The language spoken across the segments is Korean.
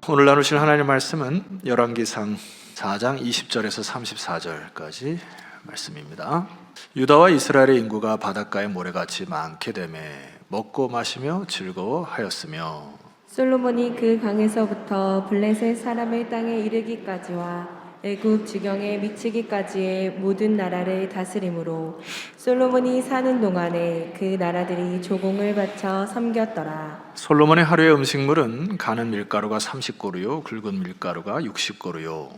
오늘 나누실 하나님의 말씀은 열왕기상 4장 20절에서 34절까지 말씀입니다. 유다와 이스라엘의 인구가 바닷가의 모래같이 많게 되매 먹고 마시며 즐거워하였으며 솔로몬이 그 강에서부터 블레셋 사람의 땅에 이르기까지와 애굽 지경에 미치기까지의 모든 나라를 다스림으로 솔로몬이 사는 동안에 그 나라들이 조공을 바쳐 섬겼더라. 솔로몬의 하루의 음식물은 가는 밀가루가 30고루요 굵은 밀가루가 60고루요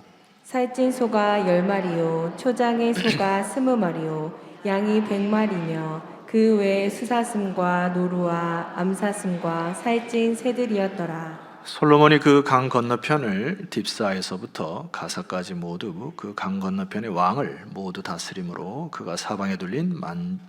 살찐 소가 10마리요 초장의 소가 20마리요 양이 100마리며 그 외에 수사슴과 노루와 암사슴과 살찐 새들이었더라. 솔로몬이 그 강 건너편을 딥사에서부터 가사까지 모두 그 강 건너편의 왕을 모두 다스림으로 그가 사방에 둘린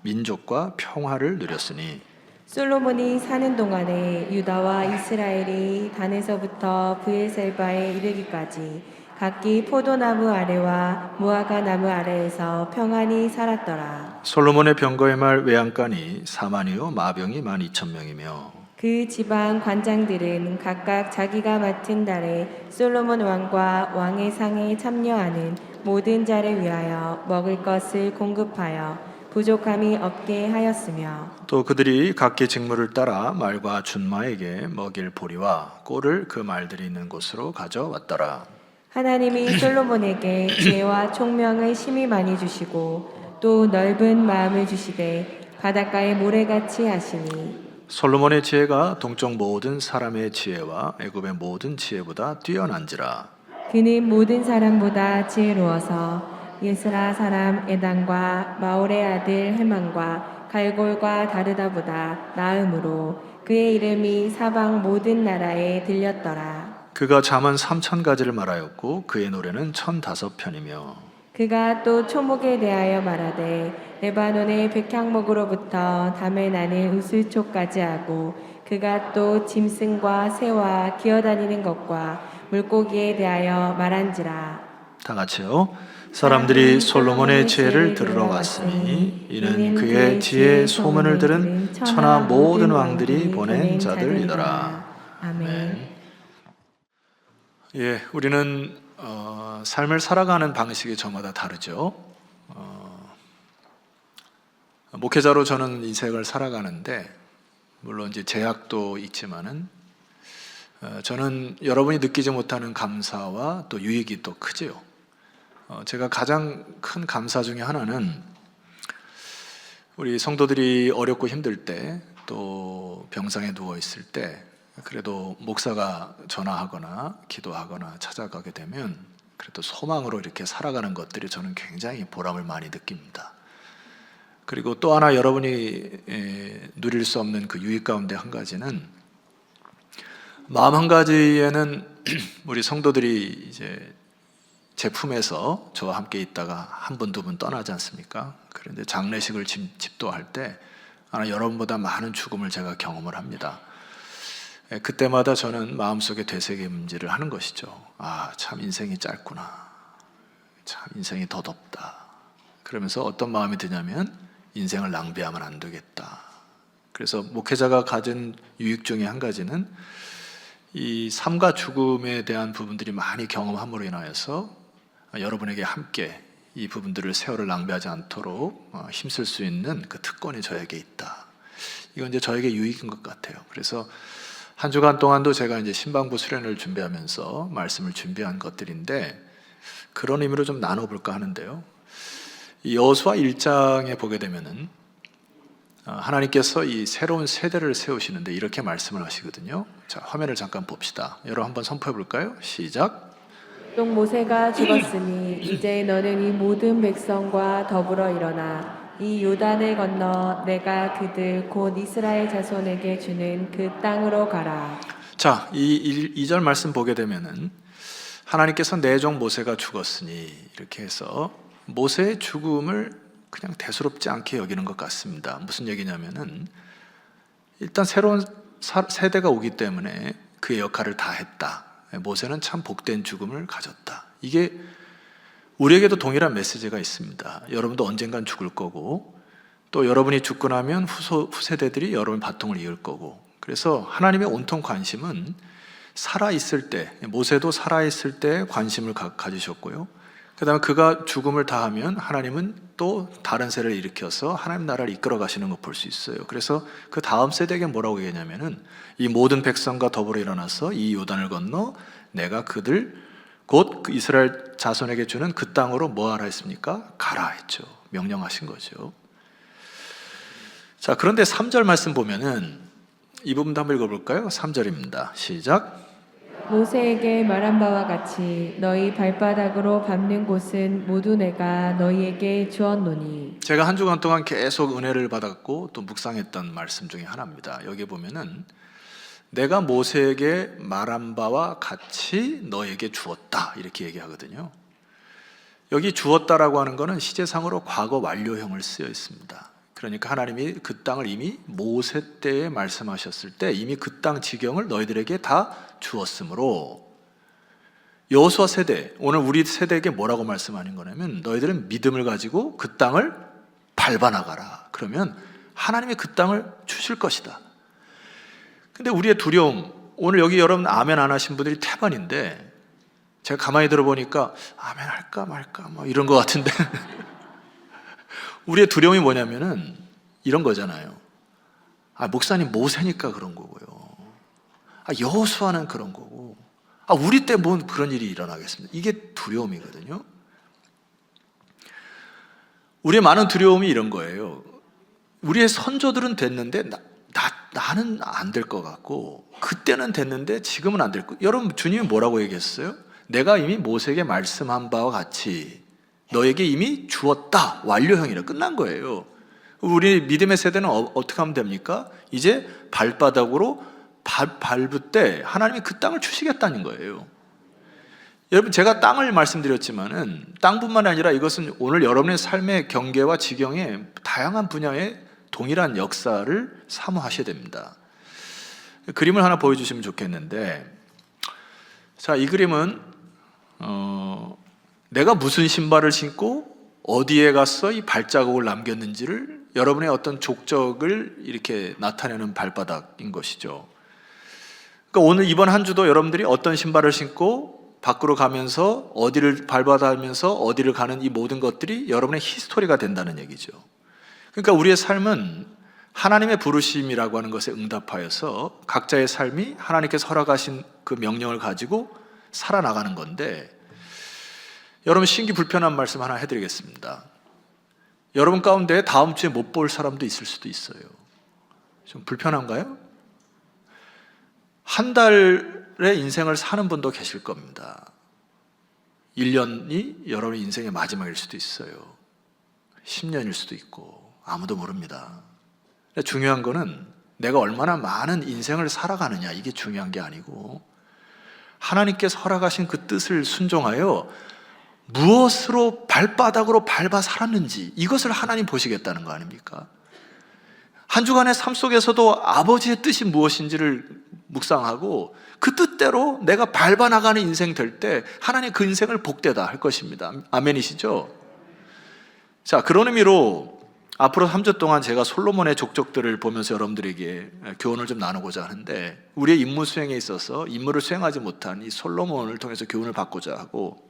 민족과 평화를 누렸으니 솔로몬이 사는 동안에 유다와 이스라엘이 단에서부터 브엘셀바에 이르기까지 각기 포도나무 아래와 무화과 나무 아래에서 평안히 살았더라. 솔로몬의 병거의 말 외양간이 4만이요 마병이 12,000명이며 그 지방 관장들은 각각 자기가 맡은 달에 솔로몬 왕과 왕의 상에 참여하는 모든 자를 위하여 먹을 것을 공급하여 부족함이 없게 하였으며 또 그들이 각기 직무를 따라 말과 준마에게 먹일 보리와 꼴을 그 말들이 있는 곳으로 가져왔더라. 하나님이 솔로몬에게 지혜와 총명을 심히 많이 주시고 또 넓은 마음을 주시되 바닷가의 모래같이 하시니 솔로몬의 지혜가 동쪽 모든 사람의 지혜와 애굽의 모든 지혜보다 뛰어난지라. 그는 모든 사람보다 지혜로워서 예스라 사람 에단과 마올의 아들 헤만과 갈골과 다르다보다 나음으로 그의 이름이 사방 모든 나라에 들렸더라. 그가 잠언 3,000가지를 말하였고 그의 노래는 1,005편이며 그가 또 초목에 대하여 말하되 레바논의 백향목으로부터 담에 나는 우슬초까지 하고 그가 또 짐승과 새와 기어다니는 것과 물고기에 대하여 말한지라. 다 같이요. 사람들이 솔로몬의 지혜를 들으러 왔으니 이는 그의 지혜의 소문을 들은 천하 모든 왕들이 보낸 자들이더라. 아멘. 예, 우리는 삶을 살아가는 방식이 저마다 다르죠. 목회자로 저는 인생을 살아가는데 물론 이제 제약도 있지만은 저는 여러분이 느끼지 못하는 감사와 또 유익이 또 크지요. 제가 가장 큰 감사 중에 하나는 우리 성도들이 어렵고 힘들 때 또 병상에 누워 있을 때 그래도 목사가 전화하거나 기도하거나 찾아가게 되면 그래도 소망으로 이렇게 살아가는 것들이 저는 굉장히 보람을 많이 느낍니다. 그리고 또 하나 여러분이 누릴 수 없는 그 유익 가운데 한 가지는 마음 한 가지에는 우리 성도들이 이제 제 품에서 저와 함께 있다가 한 분, 두 분 떠나지 않습니까? 그런데 장례식을 집도할 때 여러분보다 많은 죽음을 제가 경험을 합니다. 그때마다 저는 마음속에 되새김질을 하는 것이죠. 아, 참 인생이 짧구나. 참 인생이 더덥다. 그러면서 어떤 마음이 드냐면 인생을 낭비하면 안 되겠다. 그래서 목회자가 가진 유익 중에 한 가지는 이 삶과 죽음에 대한 부분들이 많이 경험함으로 인하여서 여러분에게 함께 이 부분들을 세월을 낭비하지 않도록 힘쓸 수 있는 그 특권이 저에게 있다. 이건 이제 저에게 유익인 것 같아요. 그래서 한 주간 동안도 제가 이제 신방부 수련을 준비하면서 말씀을 준비한 것들인데 그런 의미로 좀 나눠볼까 하는데요. 이 여호수아 1장에 보게 되면은 하나님께서 이 새로운 세대를 세우시는데 이렇게 말씀을 하시거든요. 자, 화면을 잠깐 봅시다. 여러분 한번 선포해 볼까요? 시작. 또 모세가 죽었으니 이제 너는 이 모든 백성과 더불어 일어나 이 요단을 건너 내가 그들 곧 이스라엘 자손에게 주는 그 땅으로 가라. 자, 이 2절 말씀 보게 되면은 하나님께서 내 종 모세가 죽었으니 이렇게 해서 모세의 죽음을 그냥 대수롭지 않게 여기는 것 같습니다. 무슨 얘기냐면은 일단 새로운 세대가 오기 때문에 그의 역할을 다 했다. 모세는 참 복된 죽음을 가졌다. 이게 우리에게도 동일한 메시지가 있습니다. 여러분도 언젠간 죽을 거고 또 여러분이 죽고 나면 후세대들이 여러분 바통을 이을 거고 그래서 하나님의 온통 관심은 살아있을 때, 모세도 살아있을 때 관심을 가지셨고요. 그 다음에 그가 죽음을 다하면 하나님은 또 다른 세를 일으켜서 하나님 나라를 이끌어 가시는 걸 볼 수 있어요. 그래서 그 다음 세대에게 뭐라고 얘기하냐면은 이 모든 백성과 더불어 일어나서 이 요단을 건너 내가 그들 곧 그 이스라엘 자손에게 주는 그 땅으로 뭐 하라 했습니까? 가라 했죠. 명령하신 거죠. 자, 그런데 3절 말씀 보면은 이 부분도 한번 읽어볼까요? 3절입니다. 시작. 모세에게 말한 바와 같이 너희 발바닥으로 밟는 곳은 모두 내가 너희에게 주었노니. 제가 한 주간 동안 계속 은혜를 받았고 또 묵상했던 말씀 중에 하나입니다. 여기 보면은 내가 모세에게 말한 바와 같이 너에게 주었다 이렇게 얘기하거든요. 여기 주었다라고 하는 것은 시제상으로 과거 완료형을 쓰여 있습니다. 그러니까 하나님이 그 땅을 이미 모세 때에 말씀하셨을 때 이미 그 땅 지경을 너희들에게 다 주었으므로 여호수아 세대, 오늘 우리 세대에게 뭐라고 말씀하는 거냐면 너희들은 믿음을 가지고 그 땅을 밟아나가라. 그러면 하나님이 그 땅을 주실 것이다. 근데 우리의 두려움, 오늘 여기 여러분 아멘 안 하신 분들이 태반인데 제가 가만히 들어보니까 아멘 할까 말까 뭐 이런 것 같은데 우리의 두려움이 뭐냐면은 이런 거잖아요. 목사님 모세니까 그런 거고요. 여호수아는 그런 거고. 우리 때 뭔 그런 일이 일어나겠습니까? 이게 두려움이거든요. 우리의 많은 두려움이 이런 거예요. 우리의 선조들은 됐는데 나는 안 될 것 같고 그때는 됐는데 지금은 안 될 것. 여러분 주님이 뭐라고 얘기했어요? 내가 이미 모세에게 말씀한 바와 같이 너에게 이미 주었다. 완료형이라 끝난 거예요. 우리 믿음의 세대는 어떻게 하면 됩니까? 이제 발바닥으로 밟을 때 하나님이 그 땅을 주시겠다는 거예요. 여러분 제가 땅을 말씀드렸지만은 땅뿐만 아니라 이것은 오늘 여러분의 삶의 경계와 지경에 다양한 분야의 동일한 역사를 사모하셔야 됩니다. 그림을 하나 보여주시면 좋겠는데, 자, 이 그림은 내가 무슨 신발을 신고 어디에 가서 이 발자국을 남겼는지를 여러분의 어떤 족적을 이렇게 나타내는 발바닥인 것이죠. 그러니까 오늘 이번 한 주도 여러분들이 어떤 신발을 신고 밖으로 가면서 어디를 밟아다니면서 어디를 가는 이 모든 것들이 여러분의 히스토리가 된다는 얘기죠. 그러니까 우리의 삶은 하나님의 부르심이라고 하는 것에 응답하여서 각자의 삶이 하나님께서 허락하신 그 명령을 가지고 살아나가는 건데, 여러분 신기 불편한 말씀 하나 해드리겠습니다. 여러분 가운데 다음 주에 못 볼 사람도 있을 수도 있어요. 좀 불편한가요? 한 달의 인생을 사는 분도 계실 겁니다. 1년이 여러분의 인생의 마지막일 수도 있어요. 10년일 수도 있고 아무도 모릅니다. 중요한 거는 내가 얼마나 많은 인생을 살아가느냐, 이게 중요한 게 아니고 하나님께서 허락하신 그 뜻을 순종하여 무엇으로 발바닥으로 밟아 살았는지 이것을 하나님 보시겠다는 거 아닙니까? 한 주간의 삶 속에서도 아버지의 뜻이 무엇인지를 묵상하고 그 뜻대로 내가 밟아 나가는 인생 될 때 하나님 그 인생을 복되다 할 것입니다. 아멘이시죠? 자, 그런 의미로 앞으로 3주 동안 제가 솔로몬의 족적들을 보면서 여러분들에게 교훈을 좀 나누고자 하는데, 우리의 임무 수행에 있어서 임무를 수행하지 못한 이 솔로몬을 통해서 교훈을 받고자 하고,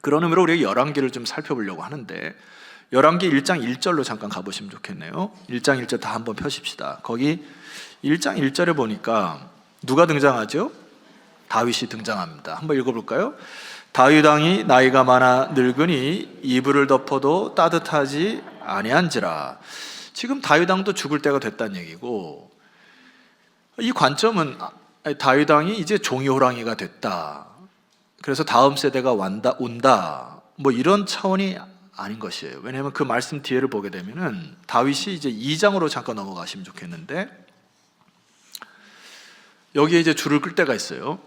그런 의미로 우리가 열왕기를 좀 살펴보려고 하는데, 열왕기 1장 1절로 잠깐 가보시면 좋겠네요. 1장 1절 다 한번 펴십시다. 거기 1장 1절에 보니까 누가 등장하죠? 다윗이 등장합니다. 한번 읽어볼까요? 다윗 왕이 나이가 많아 늙으니 이불을 덮어도 따뜻하지 아니한지라. 지금 다윗 왕도 죽을 때가 됐다는 얘기고, 이 관점은 다윗 왕이 이제 종이 호랑이가 됐다, 그래서 다음 세대가 온다, 뭐 이런 차원이 아닌 것이에요. 왜냐하면 그 말씀 뒤에를 보게 되면은 다윗이 이제 2장으로 잠깐 넘어가시면 좋겠는데, 여기에 이제 줄을 끌 때가 있어요.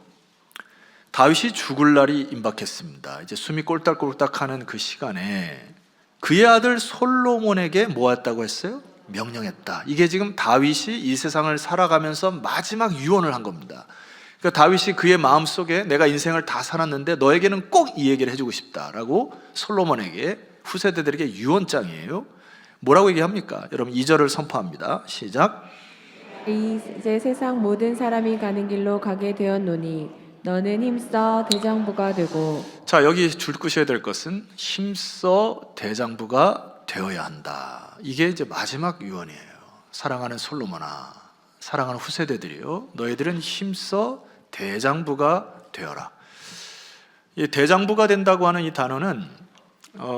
다윗이 죽을 날이 임박했습니다. 이제 숨이 꼴딱꼴딱하는 그 시간에 그의 아들 솔로몬에게 뭐 했다고 했어요? 명령했다. 이게 지금 다윗이 이 세상을 살아가면서 마지막 유언을 한 겁니다. 그러니까 다윗이 그의 마음속에 내가 인생을 다 살았는데 너에게는 꼭 이 얘기를 해주고 싶다라고 솔로몬에게, 후세대들에게 유언장이에요. 뭐라고 얘기합니까? 여러분 2절을 선포합니다. 시작. 이제 세상 모든 사람이 가는 길로 가게 되었노니 너는 힘써 대장부가 되고. 자, 여기 줄 끄셔야 될 것은 힘써 대장부가 되어야 한다. 이게 이제 마지막 유언이에요. 사랑하는 솔로몬아, 사랑하는 후세대들이요, 너희들은 힘써 대장부가 되어라. 이 대장부가 된다고 하는 이 단어는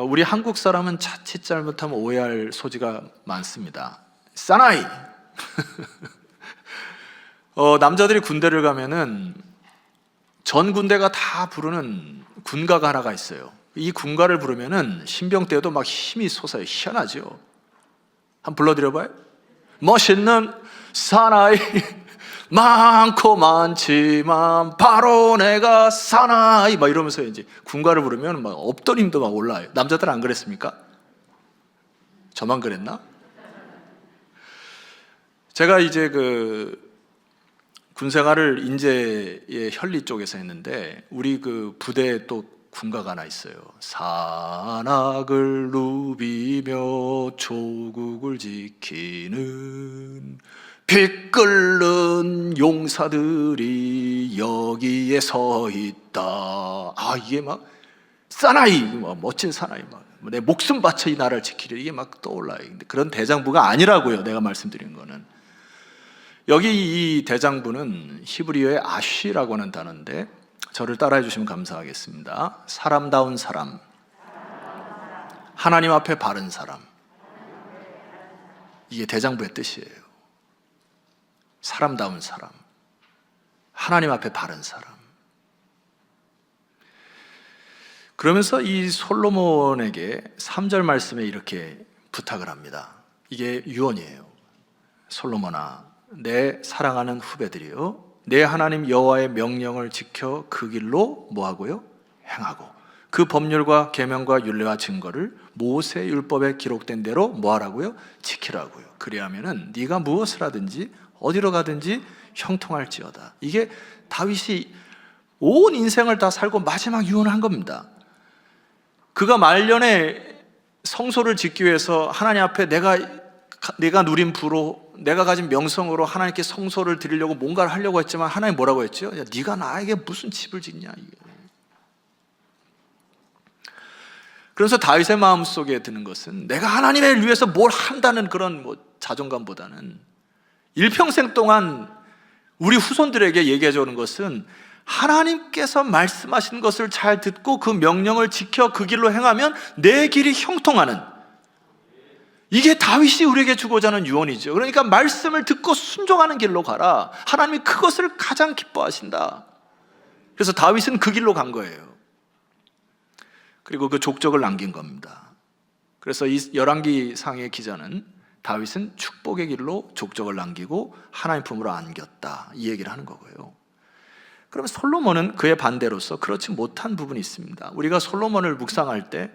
우리 한국 사람은 자칫 잘못하면 오해할 소지가 많습니다. 사나이. 남자들이 군대를 가면은 전 군대가 다 부르는 군가가 하나가 있어요. 이 군가를 부르면은 신병 때도 막 힘이 솟아요. 희한하죠. 한번 불러드려봐요. 멋있는 사나이 많고 많지만 바로 내가 사나이, 막 이러면서 이제 군가를 부르면 막 없던 힘도 막 올라요. 남자들은 안 그랬습니까? 저만 그랬나? 제가 이제 군 생활을 인제의 현리 쪽에서 했는데 우리 부대에 또 군가가 하나 있어요. 산악을 누비며 조국을 지키는 피 끓는 용사들이 여기에 서 있다. 이게 막 사나이, 막 멋진 사나이, 막 내 목숨 바쳐 이 나라를 지키려, 이게 막 떠올라요. 근데 그런 대장부가 아니라고요. 내가 말씀드리는 거는 여기 이 대장부는 히브리어의 아쉬라고 하는 단어인데, 저를 따라해 주시면 감사하겠습니다. 사람다운 사람, 하나님 앞에 바른 사람, 이게 대장부의 뜻이에요. 사람다운 사람, 하나님 앞에 바른 사람. 그러면서 이 솔로몬에게 3절 말씀에 이렇게 부탁을 합니다. 이게 유언이에요. 솔로몬아, 내 사랑하는 후배들이요, 내 하나님 여호와의 명령을 지켜 그 길로 뭐하고요? 행하고 그 법률과 계명과 율례와 증거를 모세 율법에 기록된 대로 뭐하라고요? 지키라고요. 그리하면은 네가 무엇을 하든지 어디로 가든지 형통할지어다. 이게 다윗이 온 인생을 다 살고 마지막 유언을 한 겁니다. 그가 말년에 성소를 짓기 위해서 하나님 앞에 내가 누린 부로, 내가 가진 명성으로 하나님께 성소를 드리려고 뭔가를 하려고 했지만 하나님 뭐라고 했죠? 야, 네가 나에게 무슨 집을 짓냐. 그래서 다윗의 마음속에 드는 것은 내가 하나님을 위해서 뭘 한다는 그런 자존감보다는 일평생 동안 우리 후손들에게 얘기해 주는 것은 하나님께서 말씀하신 것을 잘 듣고 그 명령을 지켜 그 길로 행하면 내 길이 형통하는, 이게 다윗이 우리에게 주고자 하는 유언이죠. 그러니까 말씀을 듣고 순종하는 길로 가라. 하나님이 그것을 가장 기뻐하신다. 그래서 다윗은 그 길로 간 거예요. 그리고 그 족적을 남긴 겁니다. 그래서 이 열왕기상의 기자는 다윗은 축복의 길로 족적을 남기고 하나님 품으로 안겼다, 이 얘기를 하는 거고요. 그러면 솔로몬은 그의 반대로서 그렇지 못한 부분이 있습니다. 우리가 솔로몬을 묵상할 때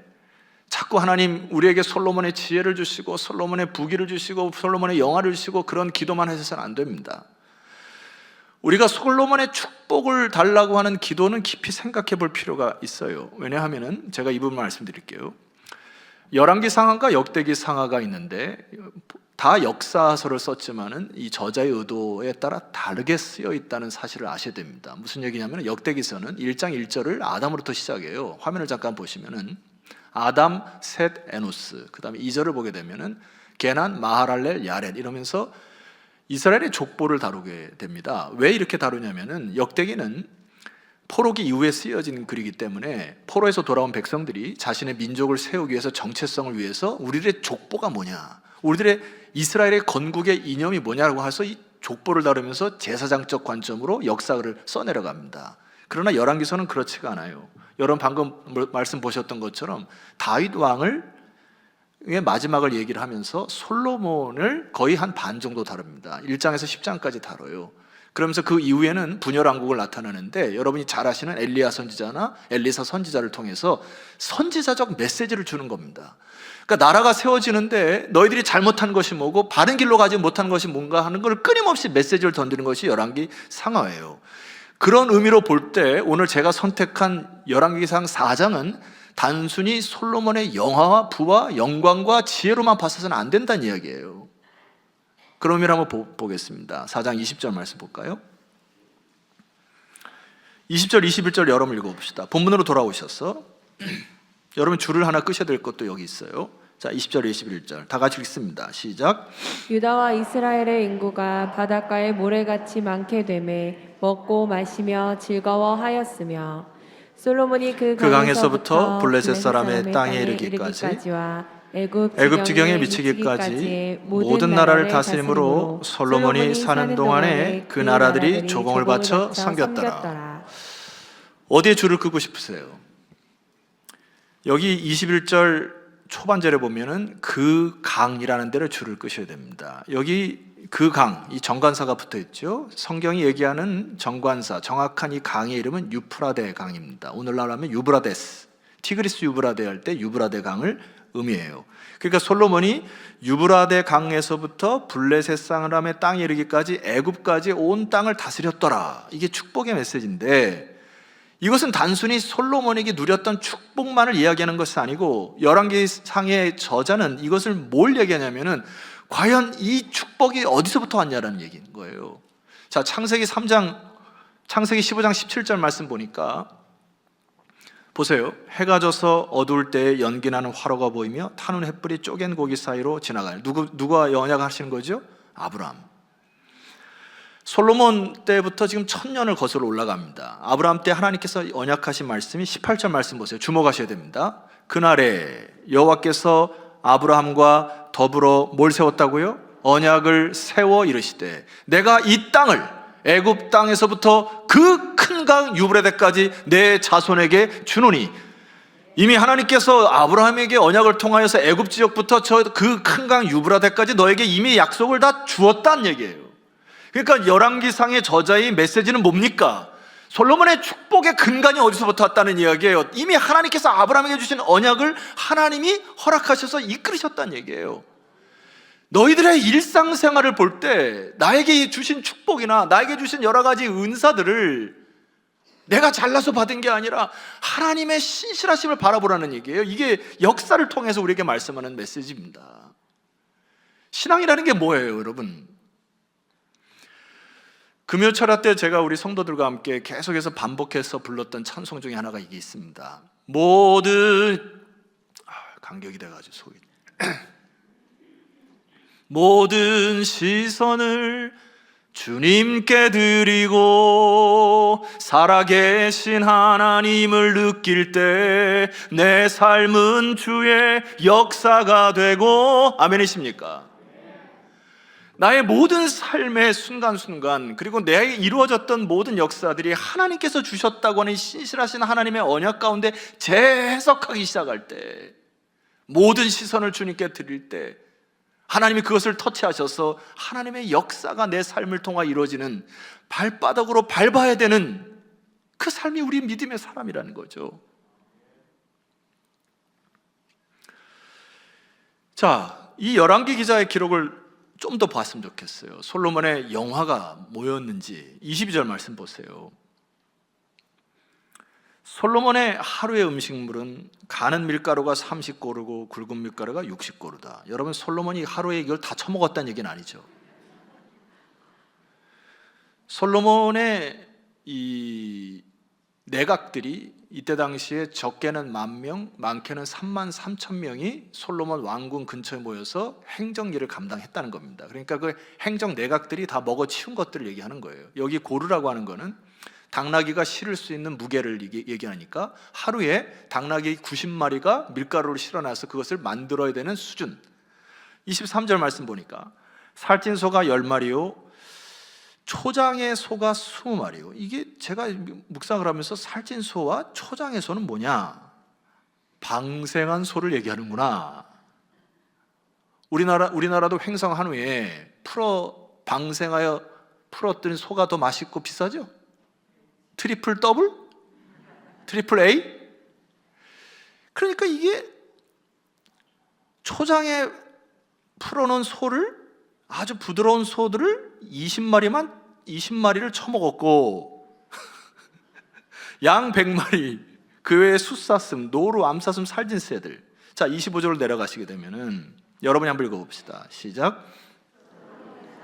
자꾸 하나님 우리에게 솔로몬의 지혜를 주시고 솔로몬의 부귀를 주시고 솔로몬의 영화를 주시고 그런 기도만 해서는 안 됩니다. 우리가 솔로몬의 축복을 달라고 하는 기도는 깊이 생각해 볼 필요가 있어요. 왜냐하면 제가 이 부분 말씀드릴게요. 열왕기 상하가 역대기 상하가 있는데 다 역사서를 썼지만은 이 저자의 의도에 따라 다르게 쓰여 있다는 사실을 아셔야 됩니다. 무슨 얘기냐면 역대기서는 1장 1절을 아담으로부터 시작해요. 화면을 잠깐 보시면은 아담, 셋, 에노스, 그 다음에 2절을 보게 되면은 게난, 마하랄렐, 야렛 이러면서 이스라엘의 족보를 다루게 됩니다. 왜 이렇게 다루냐면은 역대기는 포로기 이후에 쓰여진 글이기 때문에 포로에서 돌아온 백성들이 자신의 민족을 세우기 위해서, 정체성을 위해서 우리들의 족보가 뭐냐, 우리들의 이스라엘의 건국의 이념이 뭐냐라고 해서 이 족보를 다루면서 제사장적 관점으로 역사를 써내려갑니다. 그러나 열왕기서는 그렇지가 않아요. 여러분 방금 말씀 보셨던 것처럼 다윗 왕의 마지막을 얘기를 하면서 솔로몬을 거의 한 반 정도 다룹니다. 1장에서 10장까지 다뤄요. 그러면서 그 이후에는 분열왕국을 나타내는데, 여러분이 잘 아시는 엘리야 선지자나 엘리사 선지자를 통해서 선지자적 메시지를 주는 겁니다. 그러니까 나라가 세워지는데 너희들이 잘못한 것이 뭐고 바른 길로 가지 못한 것이 뭔가 하는 걸 끊임없이 메시지를 던지는 것이 열왕기 상하예요. 그런 의미로 볼 때 오늘 제가 선택한 열왕기상 4장은 단순히 솔로몬의 영화와 부와 영광과 지혜로만 봐서는 안 된다는 이야기예요. 그러면 한번 보겠습니다. 4장 20절 말씀 볼까요? 20절, 21절 여러분 읽어봅시다. 본문으로 돌아오셔서 여러분 줄을 하나 끄셔야 될 것도 여기 있어요. 자, 20절, 21절 다 같이 읽습니다. 시작. 유다와 이스라엘의 인구가 바닷가의 모래같이 많게 되매 먹고 마시며 즐거워하였으며 솔로몬이 그 강에서부터 블레셋 사람의 땅에 이르기까지와 애굽 지경에 미치기까지 모든 나라를 다스림으로 솔로몬이 사는 동안에 그 나라들이 조공을 바쳐 섬겼더라. 어디에 줄을 끄고 싶으세요? 여기 21절 초반절에 보면은 그 강이라는 데를 줄을 끄셔야 됩니다. 여기 그 강, 이 정관사가 붙어 있죠. 성경이 얘기하는 정관사, 정확한 이 강의 이름은 유프라데 강입니다. 오늘날 하면 유브라데스, 티그리스 유브라데 할 때 유브라데 강을 의미해요. 그러니까 솔로몬이 유브라데 강에서부터 블레셋 사람의 땅에 이르기까지 애굽까지 온 땅을 다스렸더라. 이게 축복의 메시지인데, 이것은 단순히 솔로몬에게 누렸던 축복만을 이야기하는 것이 아니고, 열왕기상의 저자는 이것을 뭘 얘기하냐면은 과연 이 축복이 어디서부터 왔냐라는 얘기인 거예요. 자, 창세기 15장 17절 말씀 보니까 보세요. 해가 져서 어두울 때에 연기나는 화로가 보이며 타는 횃불이 쪼갠 고기 사이로 지나가요. 누가 언약하시는 거죠? 아브라함. 솔로몬 때부터 지금 1000년을 거슬러 올라갑니다. 아브라함 때 하나님께서 언약하신 말씀이 18절 말씀 보세요. 주목하셔야 됩니다. 그날에 여호와께서 아브라함과 더불어 뭘 세웠다고요? 언약을 세워 이르시되 내가 이 땅을 애굽 땅에서부터 그 큰 강 유브라데까지 내 자손에게 주노니. 이미 하나님께서 아브라함에게 언약을 통하여서 애굽 지역부터 저 그 큰 강 유브라데까지 너에게 이미 약속을 다 주었다는 얘기예요. 그러니까 열왕기상의 저자의 메시지는 뭡니까? 솔로몬의 축복의 근간이 어디서부터 왔다는 이야기예요. 이미 하나님께서 아브라함에게 주신 언약을 하나님이 허락하셔서 이끌으셨다는 얘기예요. 너희들의 일상생활을 볼 때 나에게 주신 축복이나 나에게 주신 여러 가지 은사들을 내가 잘나서 받은 게 아니라 하나님의 신실하심을 바라보라는 얘기예요. 이게 역사를 통해서 우리에게 말씀하는 메시지입니다. 신앙이라는 게 뭐예요, 여러분? 금요 철야 때 제가 우리 성도들과 함께 계속해서 반복해서 불렀던 찬송 중에 하나가 이게 있습니다. 간격이 돼가지고 속이 모든 시선을 주님께 드리고 살아계신 하나님을 느낄 때 내 삶은 주의 역사가 되고, 아멘이십니까? 나의 모든 삶의 순간순간, 그리고 내게 이루어졌던 모든 역사들이 하나님께서 주셨다고 하는 신실하신 하나님의 언약 가운데 재해석하기 시작할 때, 모든 시선을 주님께 드릴 때 하나님이 그것을 터치하셔서 하나님의 역사가 내 삶을 통해 이루어지는, 발바닥으로 밟아야 되는 그 삶이 우리 믿음의 사람이라는 거죠. 자, 이 열왕기 기자의 기록을 좀 더 봤으면 좋겠어요. 솔로몬의 영화가 뭐였는지 22절 말씀 보세요. 솔로몬의 하루의 음식물은 가는 밀가루가 30고루고 굵은 밀가루가 60고루다. 여러분, 솔로몬이 하루에 이걸 다 처먹었다는 얘기는 아니죠. 솔로몬의 이 내각들이 이때 당시에 적게는 10,000명, 많게는 33,000명이 솔로몬 왕궁 근처에 모여서 행정 일을 감당했다는 겁니다. 그러니까 그 행정 내각들이 다 먹어치운 것들을 얘기하는 거예요. 여기 고루라고 하는 거는 당나귀가 실을 수 있는 무게를 얘기하니까 하루에 당나귀 90마리가 밀가루를 실어놔서 그것을 만들어야 되는 수준. 23절 말씀 보니까 살찐 소가 10마리요 초장의 소가 20마리요. 이게 제가 묵상을 하면서 살찐 소와 초장의 소는 뭐냐? 방생한 소를 얘기하는구나. 우리나라도 횡성한 후에 방생하여 풀었더니 소가 더 맛있고 비싸죠? 트리플 더블? 트리플 A? 그러니까 이게 초장에 풀어놓은 소를, 아주 부드러운 소들을 20마리를 처먹었고 양 100마리, 그 외에 숫사슴, 노루, 암사슴, 살찐 새들. 자, 25절로 내려가시게 되면은 여러분이 한번 읽어봅시다. 시작.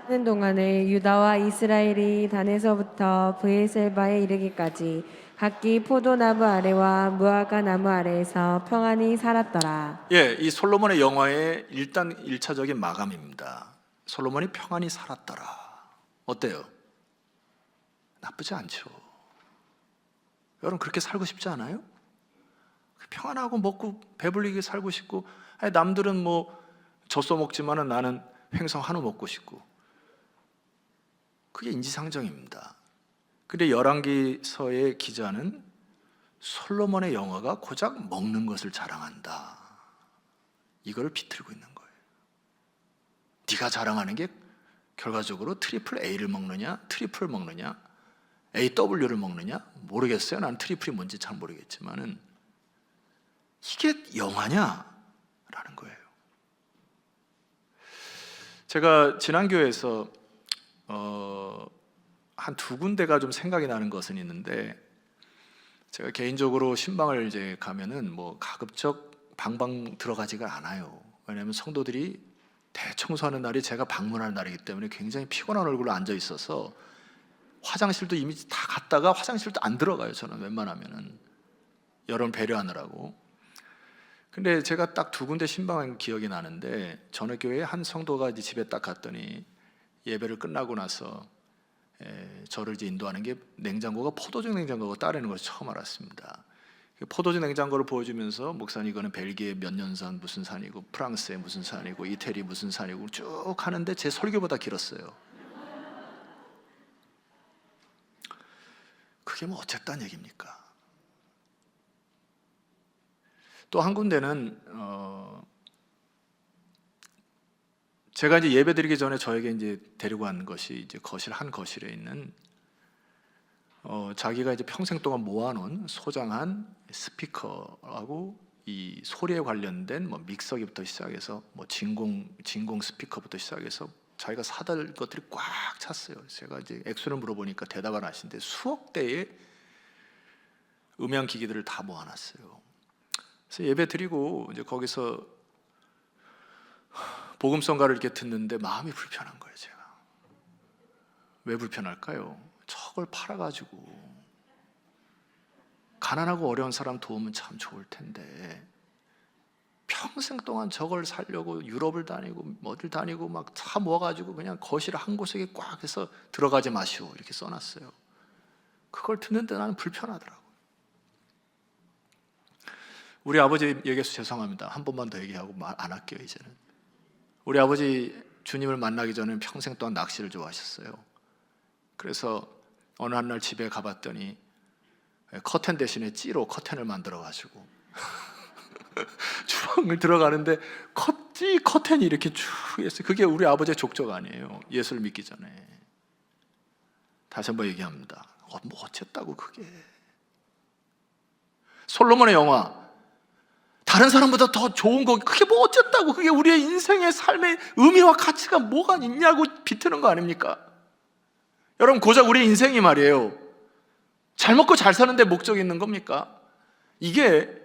하는 동안에 유다와 이스라엘이 단에서부터 브에셀바에 이르기까지 각기 포도나무 아래와 무화과 나무 아래에서 평안히 살았더라. 예, 이 솔로몬의 영화의 일단 1차적인 마감입니다. 솔로몬이 평안히 살았더라. 어때요? 나쁘지 않죠. 여러분 그렇게 살고 싶지 않아요? 평안하고 먹고 배불리게 살고 싶고, 아니, 남들은 뭐 젖소 먹지만은 나는 횡성 한우 먹고 싶고, 그게 인지상정입니다. 근데 열왕기서의 기자는 솔로몬의 영화가 고작 먹는 것을 자랑한다, 이걸 비틀고 있는 거예요. 네가 자랑하는 게 결과적으로 트리플 A를 먹느냐, 트리플을 먹느냐, AW를 먹느냐 모르겠어요. 난 트리플이 뭔지 잘 모르겠지만은 이게 영화냐? 라는 거예요. 제가 지난 교회에서 한 두 군데가 좀 생각이 나는 것은 있는데, 제가 개인적으로 신방을 이제 가면은 뭐 가급적 방방 들어가지가 않아요. 왜냐하면 성도들이 대청소하는 날이 제가 방문하는 날이기 때문에 굉장히 피곤한 얼굴로 앉아 있어서 화장실도 이미 다 갔다가 화장실도 안 들어가요. 저는 웬만하면은 여러분 배려하느라고. 근데 제가 딱 두 군데 신방한 기억이 나는데, 전에 교회에 한 성도가 이제 집에 딱 갔더니 예배를 끝나고 나서 저를 이제 인도하는 게 냉장고가 포도주 냉장고가 따르는 것을 처음 알았습니다. 포도주 냉장고를 보여주면서 목사님 이거는 벨기에 몇 년산 무슨 산이고 프랑스의 무슨 산이고 이태리 무슨 산이고 쭉 하는데 제 설교보다 길었어요. 그게 뭐 어쨌다는 얘기입니까? 또 한 군데는 제가 이제 예배 드리기 전에 저에게 이제 데리고 간 것이 이제 한 거실에 있는 자기가 이제 평생 동안 모아놓은 소장한 스피커하고 이 소리에 관련된 뭐 믹서기부터 시작해서 뭐 진공 스피커부터 시작해서 자기가 사달 것들이 꽉 찼어요. 제가 이제 액수를 물어보니까 대답을 하시는데 수억 대의 음향 기기들을 다 모아놨어요. 그래서 예배 드리고 이제 거기서 복음성가를 이렇게 듣는데 마음이 불편한 거예요. 제가 왜 불편할까요? 저걸 팔아가지고 가난하고 어려운 사람 도우면 참 좋을 텐데 평생 동안 저걸 살려고 유럽을 다니고 어딜 다니고 막 다 모아가지고 그냥 거실 한 곳에 꽉 해서 들어가지 마시오 이렇게 써놨어요. 그걸 듣는데 나는 불편하더라고요. 우리 아버지 얘기해서 죄송합니다. 한 번만 더 얘기하고 말 안 할게요. 이제는 우리 아버지 주님을 만나기 전에 평생 동안 낚시를 좋아하셨어요. 그래서 어느 한 날 집에 가봤더니 커튼 대신에 찌로 커튼을 만들어가지고 주방을 들어가는데 커튼이 이렇게 쭉 했어요. 그게 우리 아버지의 족적 아니에요. 예수를 믿기 전에. 다시 한번 얘기합니다. 뭐 어쨌다고 그게. 솔로몬의 영화 다른 사람보다 더 좋은 거 그게 뭐 어쨌다고, 그게 우리의 인생의 삶의 의미와 가치가 뭐가 있냐고 비트는 거 아닙니까? 여러분 고작 우리 인생이 말이에요, 잘 먹고 잘 사는데 목적이 있는 겁니까? 이게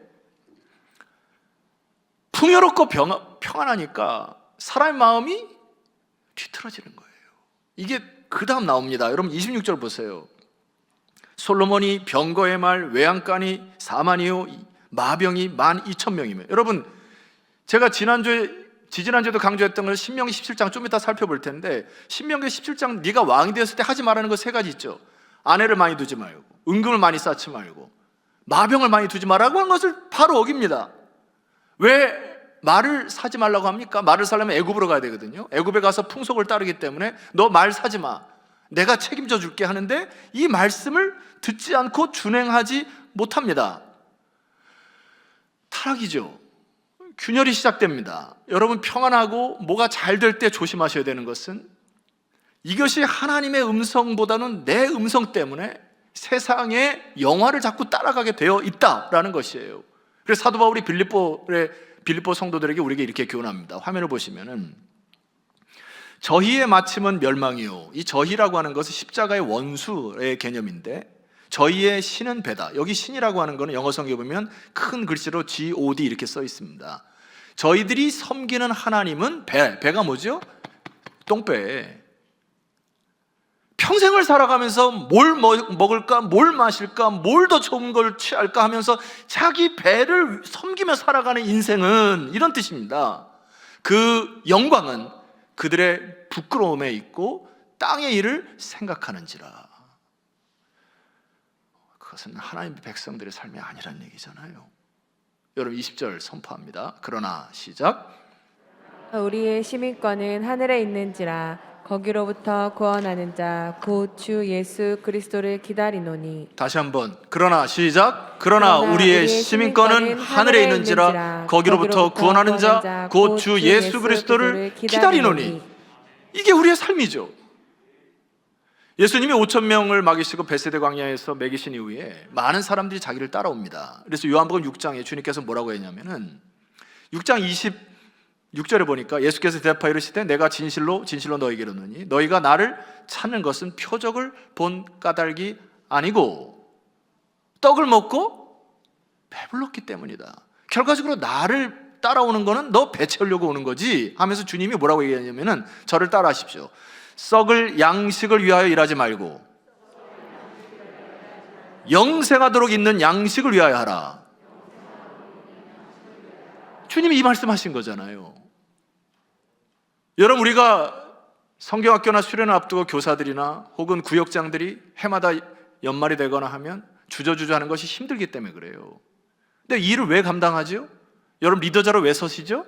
풍요롭고 평안하니까 사람의 마음이 뒤틀어지는 거예요. 이게 그 다음 나옵니다. 여러분 26절 보세요. 솔로몬이 병거의 말 외양간이 4만이요 마병이 12,000명이며. 여러분 제가 지지난주에도 강조했던 걸 신명기 17장 좀 이따 살펴볼 텐데, 신명기 17장 네가 왕이 되었을 때 하지 말라는 거 세 가지 있죠. 아내를 많이 두지 말고, 은금을 많이 쌓지 말고, 마병을 많이 두지 말라고 하는 것을 바로 어깁니다. 왜 말을 사지 말라고 합니까? 말을 사려면 애굽으로 가야 되거든요. 애굽에 가서 풍속을 따르기 때문에 너 말 사지 마, 내가 책임져 줄게 하는데 이 말씀을 듣지 않고 준행하지 못합니다. 타락이죠. 균열이 시작됩니다. 여러분 평안하고 뭐가 잘 될 때 조심하셔야 되는 것은, 이것이 하나님의 음성보다는 내 음성 때문에 세상의 영화를 자꾸 따라가게 되어 있다라는 것이에요. 그래서 사도 바울이 빌립보 성도들에게 우리에게 이렇게 교훈합니다. 화면을 보시면은 저희의 마침은 멸망이요. 이 저희라고 하는 것은 십자가의 원수의 개념인데, 저희의 신은 배다. 여기 신이라고 하는 것은 영어 성경에 보면 큰 글씨로 God 이렇게 써 있습니다. 저희들이 섬기는 하나님은 배가 뭐죠? 똥배. 평생을 살아가면서 뭘 먹을까, 뭘 마실까, 뭘 더 좋은 걸 취할까 하면서 자기 배를 섬기며 살아가는 인생은 이런 뜻입니다. 그 영광은 그들의 부끄러움에 있고 땅의 일을 생각하는지라. 그것은 하나님의 백성들의 삶이 아니라는 얘기잖아요. 여러분 20절 선포합니다. 그러나 시작. 우리의 시민권은 하늘에 있는지라 거기로부터 구원하는 자 곧 주 예수 그리스도를 기다리노니. 다시 한번. 그러나 시작. 그러나 우리의 시민권은 하늘에 있는지라 거기로부터 구원하는 자 곧 주 예수 그리스도를 기다리노니. 이게 우리의 삶이죠. 예수님이 5,000명을 먹이시고 베세대 광야에서 먹이신 이후에 많은 사람들이 자기를 따라옵니다. 그래서 요한복음 6장에 주님께서 뭐라고 했냐면은 6장 26절에 보니까 예수께서 대답하여 이르시되 내가 진실로 너희에게 이르노니 너희가 나를 찾는 것은 표적을 본 까닭이 아니고 떡을 먹고 배불렀기 때문이다. 결과적으로 나를 따라오는 거는 너 배 채우려고 오는 거지 하면서 주님이 뭐라고 얘기하냐면은 저를 따라하십시오. 썩을 양식을 위하여 일하지 말고 영생하도록 있는 양식을 위하여 하라. 주님이 이 말씀하신 거잖아요. 여러분, 우리가 성경학교나 수련을 앞두고 교사들이나 혹은 구역장들이 해마다 연말이 되거나 하면 주저주저 하는 것이 힘들기 때문에 그래요. 근데 이 일을 왜 감당하죠? 여러분 리더자로 왜 서시죠?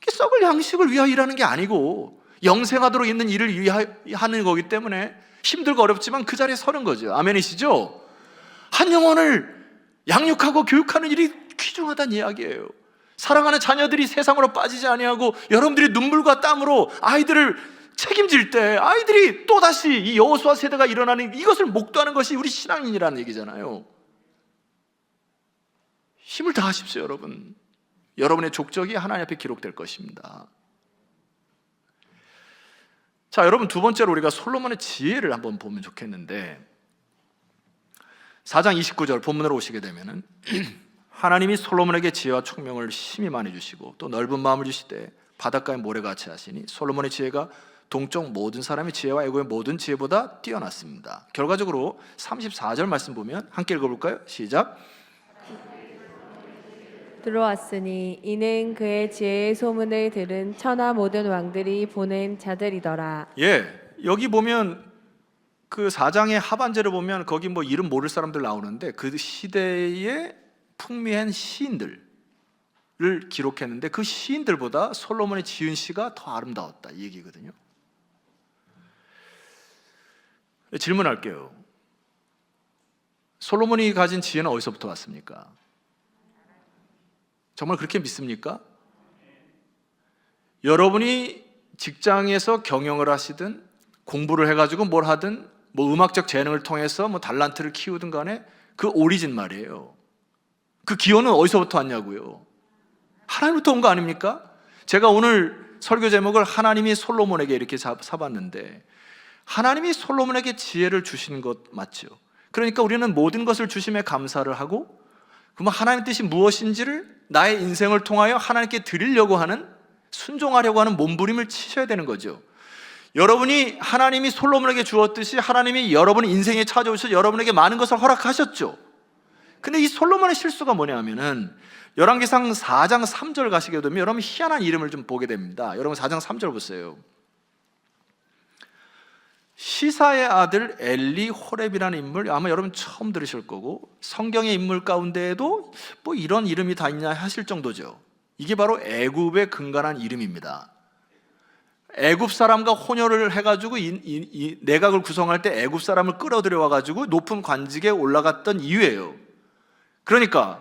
썩을 양식을 위하여 일하는 게 아니고 영생하도록 있는 일을 위하여 하는 거기 때문에 힘들고 어렵지만 그 자리에 서는 거죠. 아멘이시죠? 한 영혼을 양육하고 교육하는 일이 귀중하다는 이야기예요. 사랑하는 자녀들이 세상으로 빠지지 아니하고 여러분들이 눈물과 땀으로 아이들을 책임질 때 아이들이 또다시 이 여호수아 세대가 일어나는 이것을 목도하는 것이 우리 신앙인이라는 얘기잖아요. 힘을 다하십시오. 여러분. 여러분의 족적이 하나님 앞에 기록될 것입니다. 자, 여러분 두 번째로 우리가 솔로몬의 지혜를 한번 보면 좋겠는데 4장 29절 본문으로 오시게 되면은 하나님이 솔로몬에게 지혜와 총명을 심히 많이 주시고 또 넓은 마음을 주시되 바닷가의 모래같이 하시니 솔로몬의 지혜가 동쪽 모든 사람의 지혜와 애고의 모든 지혜보다 뛰어났습니다. 결과적으로 34절 말씀 보면 함께 읽어볼까요? 시작. 들어왔으니 이는 그의 지혜의 소문을 들은 천하 모든 왕들이 보낸 자들이더라. 여기 보면 그 4장의 하반절을 보면 거기 뭐 이름 모를 사람들 나오는데 그 시대의 풍미한 시인들을 기록했는데 그 시인들보다 솔로몬의 지은 시가 더 아름다웠다 이 얘기거든요. 질문할게요. 솔로몬이 가진 지혜는 어디서부터 왔습니까? 정말 그렇게 믿습니까? 여러분이 직장에서 경영을 하시든 공부를 해가지고 뭘 하든 뭐 음악적 재능을 통해서 뭐 달란트를 키우든 간에 그 오리진 말이에요. 그 기원은 어디서부터 왔냐고요? 하나님부터 온 거 아닙니까? 제가 오늘 설교 제목을 하나님이 솔로몬에게 이렇게 사봤는데 하나님이 솔로몬에게 지혜를 주신 것 맞죠? 그러니까 우리는 모든 것을 주심에 감사를 하고 그러면 하나님의 뜻이 무엇인지를 나의 인생을 통하여 하나님께 드리려고 하는 순종하려고 하는 몸부림을 치셔야 되는 거죠. 여러분이 하나님이 솔로몬에게 주었듯이 하나님이 여러분 인생에 찾아오셔서 여러분에게 많은 것을 허락하셨죠. 근데 이 솔로몬의 실수가 뭐냐면은 열왕기상 4장 3절 가시게 되면 여러분 희한한 이름을 좀 보게 됩니다. 여러분 4장 3절 보세요. 시사의 아들 엘리 호렙이라는 인물 아마 여러분 처음 들으실 거고 성경의 인물 가운데에도 뭐 이런 이름이 다 있냐 하실 정도죠. 이게 바로 애굽에 근간한 이름입니다. 애굽 사람과 혼혈을 해가지고 이 내각을 구성할 때 애굽 사람을 끌어들여 와가지고 높은 관직에 올라갔던 이유예요. 그러니까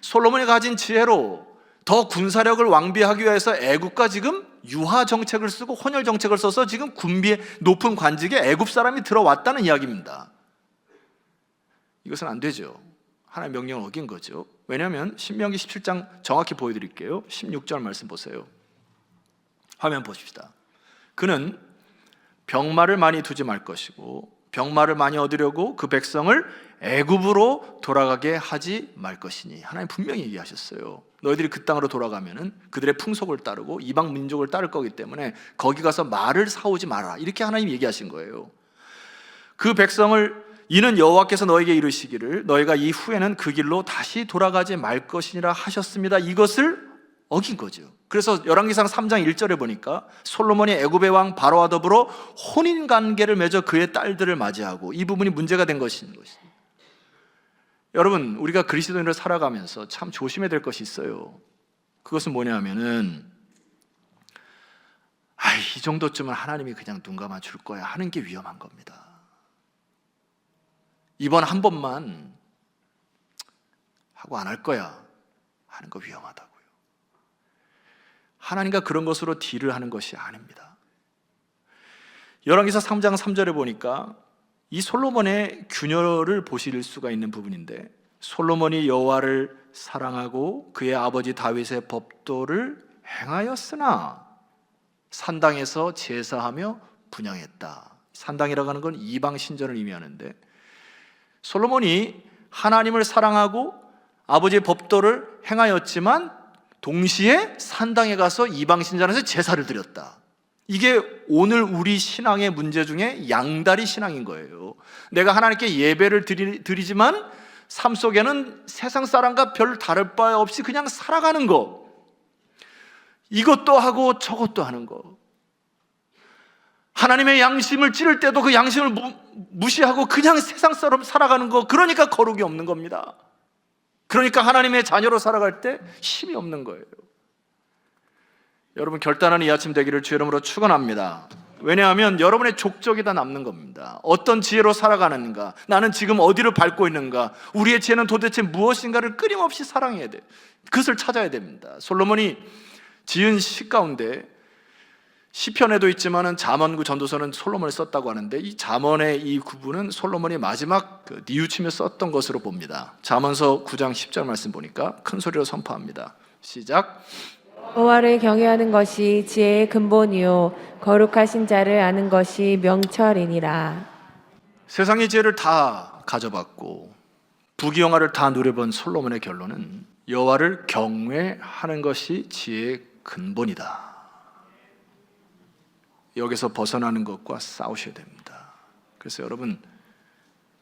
솔로몬이 가진 지혜로 더 군사력을 왕비하기 위해서 애굽과 지금 유화 정책을 쓰고 혼혈 정책을 써서 지금 군비의 높은 관직에 애굽 사람이 들어왔다는 이야기입니다. 이것은 안 되죠. 하나님의 명령을 어긴 거죠. 왜냐하면 신명기 17장 정확히 보여드릴게요. 16절 말씀 보세요. 화면 보십시다. 그는 병마를 많이 두지 말 것이고 병마를 많이 얻으려고 그 백성을 애굽으로 돌아가게 하지 말 것이니 하나님 분명히 얘기하셨어요. 너희들이 그 땅으로 돌아가면은 그들의 풍속을 따르고 이방 민족을 따를 거기 때문에 거기 가서 말을 사오지 마라 이렇게 하나님 얘기하신 거예요. 그 백성을 이는 여호와께서 너에게 이르시기를 너희가 이 후에는 그 길로 다시 돌아가지 말 것이니라 하셨습니다. 이것을 어긴 거죠. 그래서 열왕기상 3장 1절에 보니까 솔로몬이 애굽의 왕 바로와 더불어 혼인 관계를 맺어 그의 딸들을 맞이하고, 이 부분이 문제가 된 것입니다. 여러분, 우리가 그리스도인으로 살아가면서 참 조심해야 될 것이 있어요. 그것은 뭐냐면은 이 정도쯤은 하나님이 그냥 눈 감아 줄 거야 하는 게 위험한 겁니다. 이번 한 번만 하고 안 할 거야 하는 거 위험하다고요. 하나님과 그런 것으로 딜을 하는 것이 아닙니다. 열왕기사 3장 3절에 보니까 이 솔로몬의 균열을 보실 수가 있는 부분인데, 솔로몬이 여호와를 사랑하고 그의 아버지 다윗의 법도를 행하였으나 산당에서 제사하며 분향했다. 산당이라고 하는 건 이방 신전을 의미하는데, 솔로몬이 하나님을 사랑하고 아버지의 법도를 행하였지만 동시에 산당에 가서 이방 신전에서 제사를 드렸다. 이게 오늘 우리 신앙의 문제 중에 양다리 신앙인 거예요. 내가 하나님께 예배를 드리지만 삶 속에는 세상 사람과 별 다를 바 없이 그냥 살아가는 거, 이것도 하고 저것도 하는 거, 하나님의 양심을 찌를 때도 그 양심을 무시하고 그냥 세상처럼 살아가는 거, 그러니까 거룩이 없는 겁니다. 그러니까 하나님의 자녀로 살아갈 때 힘이 없는 거예요. 여러분, 결단하는 이 아침 되기를 주의 이름으로 축원합니다. 왜냐하면 여러분의 족적이 다 남는 겁니다. 어떤 지혜로 살아가는가, 나는 지금 어디를 밟고 있는가, 우리의 지혜는 도대체 무엇인가를 끊임없이 사랑해야 돼. 그것을 찾아야 됩니다. 솔로몬이 지은 시 가운데 시편에도 있지만은 잠언 전도서는 솔로몬이 썼다고 하는데, 이 잠언의 이 구분은 솔로몬이 마지막 뉘우치며 썼던 것으로 봅니다. 잠언서 9장 10절 말씀 보니까 큰 소리로 선포합니다. 시작. 여호와를 경외하는 것이 지혜의 근본이요 거룩하신 자를 아는 것이 명철이니라. 세상의 지혜를 다 가져봤고 부귀영화를 다 누려본 솔로몬의 결론은 여호와를 경외하는 것이 지혜의 근본이다. 여기서 벗어나는 것과 싸우셔야 됩니다. 그래서 여러분,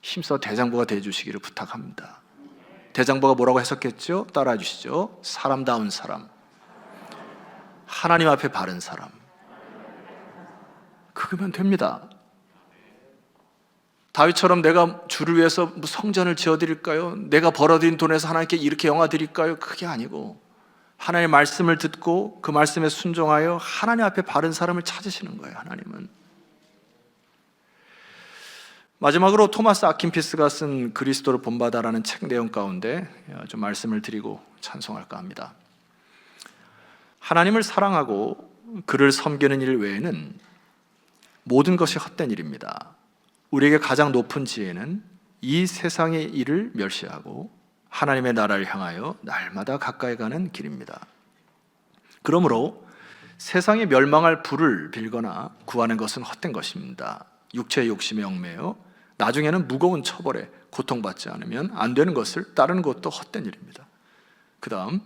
힘써 대장부가 되어주시기를 부탁합니다. 대장부가 뭐라고 해석했죠? 따라해 주시죠. 사람다운 사람, 하나님 앞에 바른 사람, 그거면 됩니다. 다윗처럼 내가 주를 위해서 성전을 지어드릴까요? 내가 벌어들인 돈에서 하나님께 이렇게 영화 드릴까요? 그게 아니고 하나님의 말씀을 듣고 그 말씀에 순종하여 하나님 앞에 바른 사람을 찾으시는 거예요. 하나님은. 마지막으로 토마스 아킨피스가 쓴 그리스도를 본받아라는 책 내용 가운데 좀 말씀을 드리고 찬송할까 합니다. 하나님을 사랑하고 그를 섬기는 일 외에는 모든 것이 헛된 일입니다. 우리에게 가장 높은 지혜는 이 세상의 일을 멸시하고 하나님의 나라를 향하여 날마다 가까이 가는 길입니다. 그러므로 세상이 멸망할 부를 빌거나 구하는 것은 헛된 것입니다. 육체의 욕심에 얽매여 나중에는 무거운 처벌에 고통받지 않으면 안 되는 것을 따르는 것도 헛된 일입니다. 그 다음,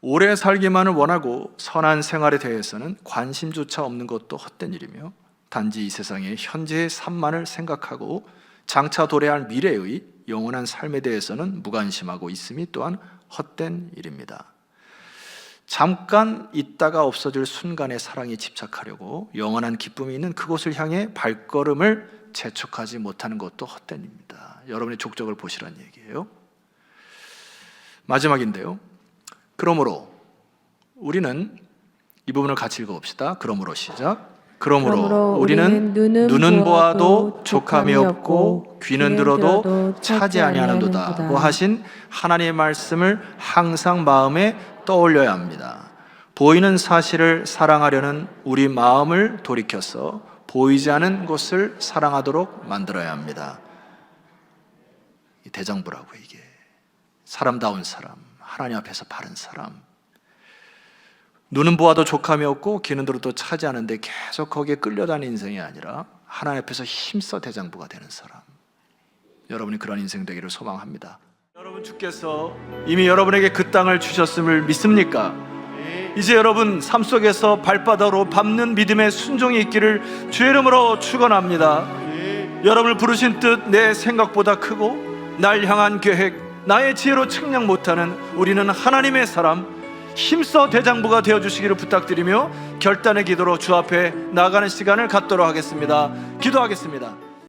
오래 살기만을 원하고 선한 생활에 대해서는 관심조차 없는 것도 헛된 일이며, 단지 이 세상의 현재의 삶만을 생각하고 장차 도래할 미래의 영원한 삶에 대해서는 무관심하고 있음이 또한 헛된 일입니다. 잠깐 있다가 없어질 순간의 사랑에 집착하려고 영원한 기쁨이 있는 그곳을 향해 발걸음을 재촉하지 못하는 것도 헛된 일입니다. 여러분의 족적을 보시라는 얘기예요. 마지막인데요. 그러므로 우리는 이 부분을 같이 읽어봅시다. 그러므로 시작. 그러므로 우리는 눈은 보아도 족함이 없고 귀는 들어도 차지 아니하는도다 고 하신 하나님의 말씀을 항상 마음에 떠올려야 합니다. 보이는 사실을 사랑하려는 우리 마음을 돌이켜서 보이지 않은 것을 사랑하도록 만들어야 합니다. 이 대장부라고, 이게 사람다운 사람, 하나님 앞에서 바른 사람, 눈은 보아도 족함이 없고 귀는 들어도 차지 않은데 계속 거기에 끌려다니는 인생이 아니라 하나님 앞에서 힘써 대장부가 되는 사람, 여러분이 그런 인생 되기를 소망합니다. 여러분, 주께서 이미 여러분에게 그 땅을 주셨음을 믿습니까? 이제 여러분 삶 속에서 발바닥으로 밟는 믿음의 순종이 있기를 주의 이름으로 축원합니다. 여러분을 부르신 뜻 내 생각보다 크고 날 향한 계획 나의 지혜로 측량 못하는 우리는 하나님의 사람 힘써 대장부가 되어주시기를 부탁드리며 결단의 기도로 주 앞에 나아가는 시간을 갖도록 하겠습니다. 기도하겠습니다.